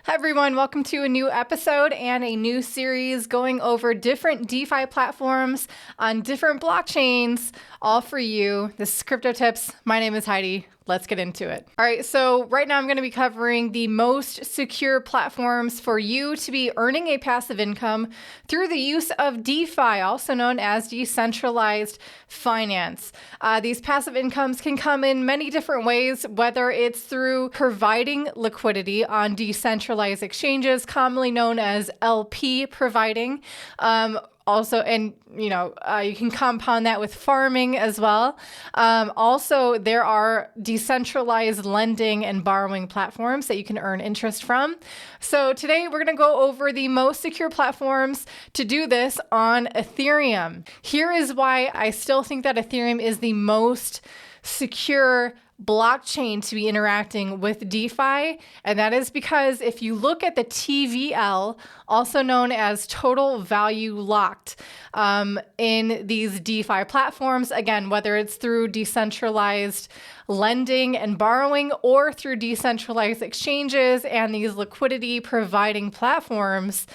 Hi everyone, welcome to a new episode and a new series going over different DeFi platforms on different blockchains, all for you. This is Crypto Tips. My name is Heidi. Let's get into it. All right, so right now I'm going to be covering the most secure platforms for you to be earning a passive income through the use of DeFi, also known as decentralized finance. These passive incomes can come in many different ways, whether it's through providing liquidity on decentralized exchanges, commonly known as LP providing. You can compound that with farming as well. Also, there are decentralized lending and borrowing platforms that you can earn interest from. So today we're going to go over the most secure platforms to do this on Ethereum. Here is why I still think that Ethereum is the most secure blockchain to be interacting with DeFi, and that is because if you look at the TVL, also known as total value locked, in these DeFi platforms, again, whether it's through decentralized lending and borrowing or through decentralized exchanges and these liquidity providing platforms,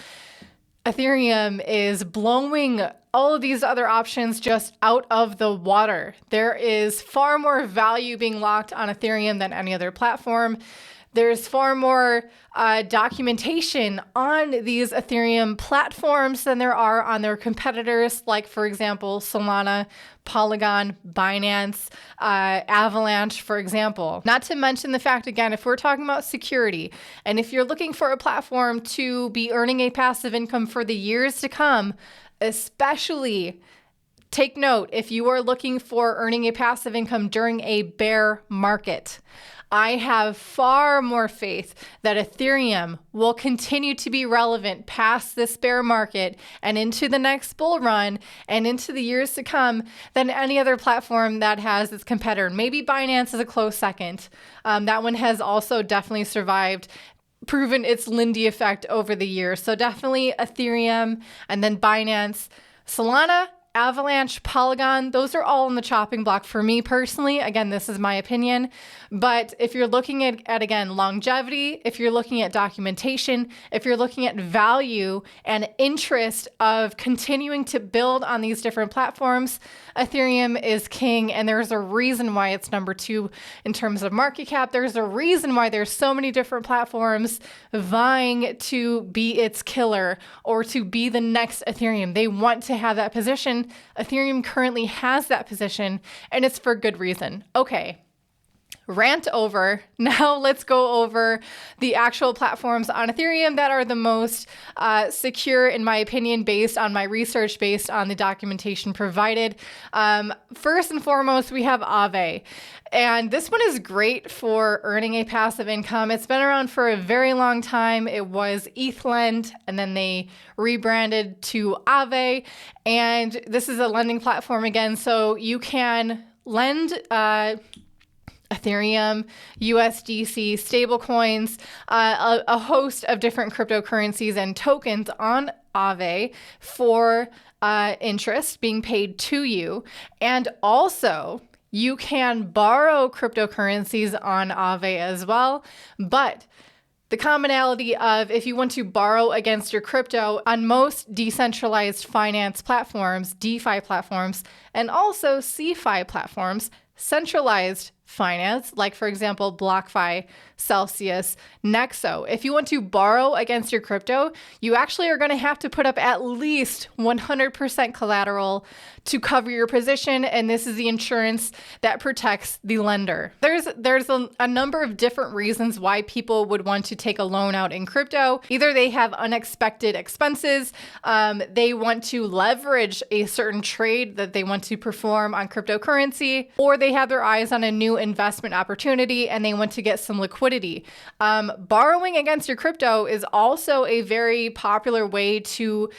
Ethereum is blowing all of these other options just out of the water. There is far more value being locked on Ethereum than any other platform. There's far more documentation on these Ethereum platforms than there are on their competitors, like, for example, Solana, Polygon, Binance, Avalanche, for example. Not to mention the fact, again, if we're talking about security, and if you're looking for a platform to be earning a passive income for the years to come, especially take note if you are looking for earning a passive income during a bear market. I have far more faith that Ethereum will continue to be relevant past this bear market and into the next bull run and into the years to come than any other platform that has its competitor. Maybe Binance is a close second. That one has also definitely survived, proven its Lindy effect over the years. So definitely Ethereum, and then Binance, Solana, Avalanche, Polygon, those are all on the chopping block for me personally. Again, this is my opinion. But if you're looking at again, longevity, if you're looking at documentation, if you're looking at value and interest of continuing to build on these different platforms, Ethereum is king. And there's a reason why it's number 2 in terms of market cap. There's a reason why there's so many different platforms vying to be its killer or to be the next Ethereum. They want to have that position. Ethereum currently has that position, and it's for good reason. Okay, rant over. Now let's go over the actual platforms on Ethereum that are the most secure, in my opinion, based on my research, based on the documentation provided. First and foremost, we have Aave. And this one is great for earning a passive income. It's been around for a very long time. It was ETHLend, and then they rebranded to Aave. And this is a lending platform again, so you can lend Ethereum, USDC, stablecoins, a host of different cryptocurrencies and tokens on Aave for interest being paid to you. And also, you can borrow cryptocurrencies on Aave as well. But the commonality of if you want to borrow against your crypto on most decentralized finance platforms, DeFi platforms, and also CeFi platforms, centralized finance, like for example, BlockFi, Celsius, Nexo. If you want to borrow against your crypto, you actually are going to have to put up at least 100% collateral to cover your position, and this is the insurance that protects the lender. There's a number of different reasons why people would want to take a loan out in crypto. Either they have unexpected expenses, they want to leverage a certain trade that they want to perform on cryptocurrency, or they have their eyes on a new investment opportunity and they want to get some liquidity. Borrowing against your crypto is also a very popular way to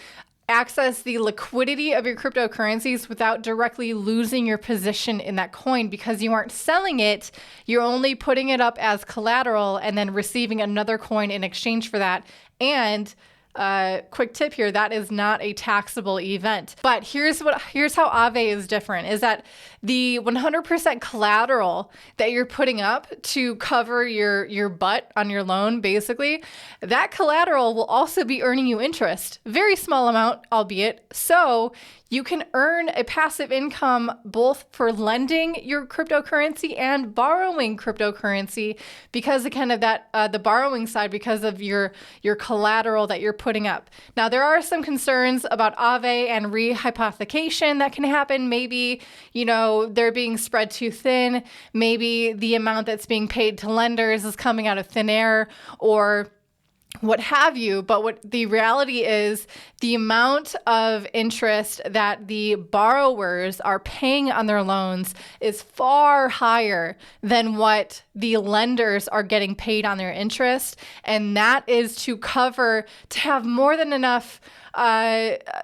access the liquidity of your cryptocurrencies without directly losing your position in that coin, because you aren't selling it, you're only putting it up as collateral and then receiving another coin in exchange for that. And quick tip here, that is not a taxable event. But here's how Aave is different, is that the 100% collateral that you're putting up to cover your butt on your loan, basically, that collateral will also be earning you interest. Very small amount, albeit. So you can earn a passive income both for lending your cryptocurrency and borrowing cryptocurrency because of kind of that, the borrowing side, because of your collateral that you're putting up. Now, there are some concerns about Aave and rehypothecation that can happen. Maybe, they're being spread too thin. Maybe the amount that's being paid to lenders is coming out of thin air, or what have you. But what the reality is, the amount of interest that the borrowers are paying on their loans is far higher than what the lenders are getting paid on their interest. And that is to have more than enough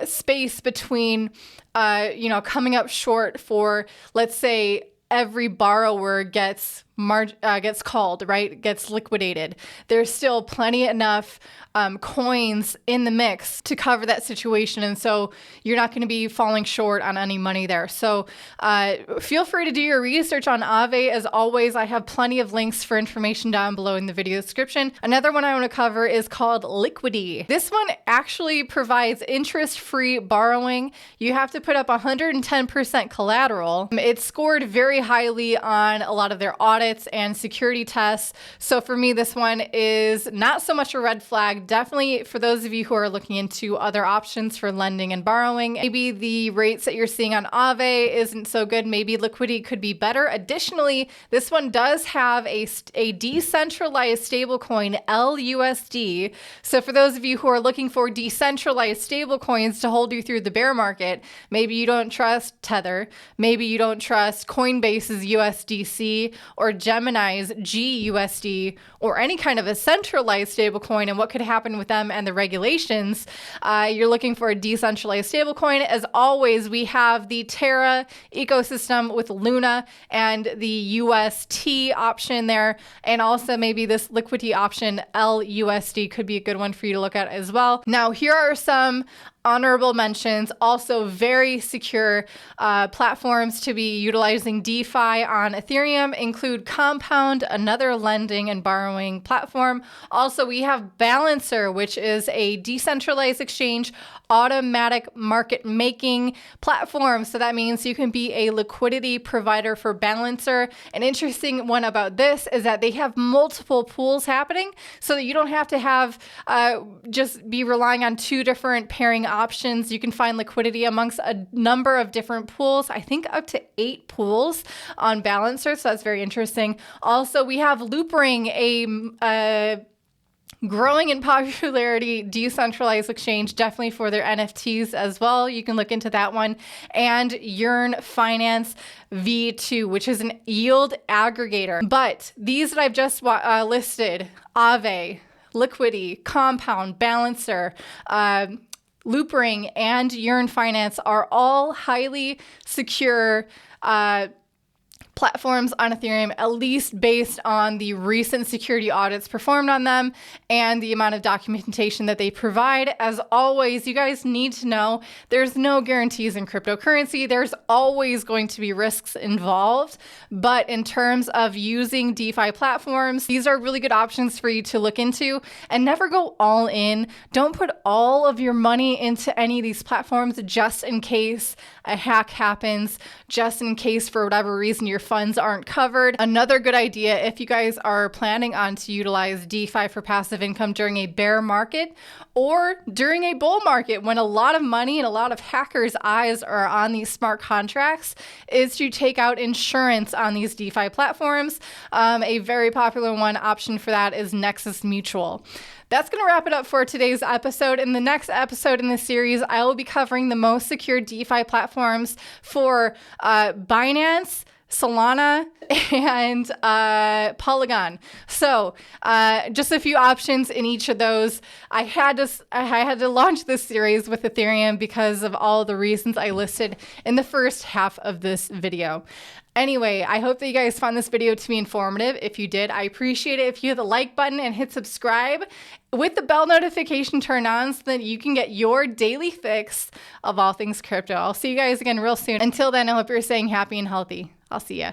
space between, coming up short for, let's say, every borrower gets called, right? Gets liquidated. There's still plenty enough coins in the mix to cover that situation. And so you're not going to be falling short on any money there. So feel free to do your research on Aave. As always, I have plenty of links for information down below in the video description. Another one I want to cover is called Liquity. This one actually provides interest-free borrowing. You have to put up 110% collateral. It's scored very highly on a lot of their audits and security tests. So for me, this one is not so much a red flag. Definitely for those of you who are looking into other options for lending and borrowing, maybe the rates that you're seeing on Aave isn't so good. Maybe Liquity could be better. Additionally, this one does have a decentralized stablecoin, LUSD. So for those of you who are looking for decentralized stablecoins to hold you through the bear market, maybe you don't trust Tether, maybe you don't trust Coinbase's USDC or Gemini's GUSD, or any kind of a centralized stablecoin and what could happen with them and the regulations, you're looking for a decentralized stablecoin. As always, we have the Terra ecosystem with Luna and the UST option there, and also maybe this Liquity option, LUSD, could be a good one for you to look at as well. Now, here are some honorable mentions, also very secure platforms to be utilizing DeFi on Ethereum include Compound, another lending and borrowing platform. Also, we have Balancer, which is a decentralized exchange automatic market making platform. So that means you can be a liquidity provider for Balancer. An interesting one about this is that they have multiple pools happening so that you don't have to have just be relying on two different pairing options. You can find liquidity amongst a number of different pools, I think up to 8 pools on Balancer. So that's very interesting. Also, we have Loopring, a growing in popularity decentralized exchange, definitely for their NFTs as well. You can look into that one. And Yearn Finance V2, which is an yield aggregator. But these that I've just listed, Aave, Liquity, Compound, Balancer, Loopring, and Yearn Finance are all highly secure platforms on Ethereum, at least based on the recent security audits performed on them and the amount of documentation that they provide. As always, you guys need to know there's no guarantees in cryptocurrency. There's always going to be risks involved. But in terms of using DeFi platforms, these are really good options for you to look into, and never go all in. Don't put all of your money into any of these platforms just in case a hack happens, just in case for whatever reason your funds aren't covered. Another good idea, if you guys are planning on to utilize DeFi for passive income during a bear market or during a bull market when a lot of money and a lot of hackers' eyes are on these smart contracts, is to take out insurance on these DeFi platforms. A very popular one option for that is Nexus Mutual. That's going to wrap it up for today's episode. In the next episode in this series, I will be covering the most secure DeFi platforms for Binance, Solana, and Polygon. So just a few options in each of those. I had to launch this series with Ethereum because of all the reasons I listed in the first half of this video. Anyway, I hope that you guys found this video to be informative. If you did, I appreciate it if you hit the like button and hit subscribe. with the bell notification turned on so that you can get your daily fix of all things crypto. I'll see you guys again real soon. Until then, I hope you're staying happy and healthy. I'll see ya.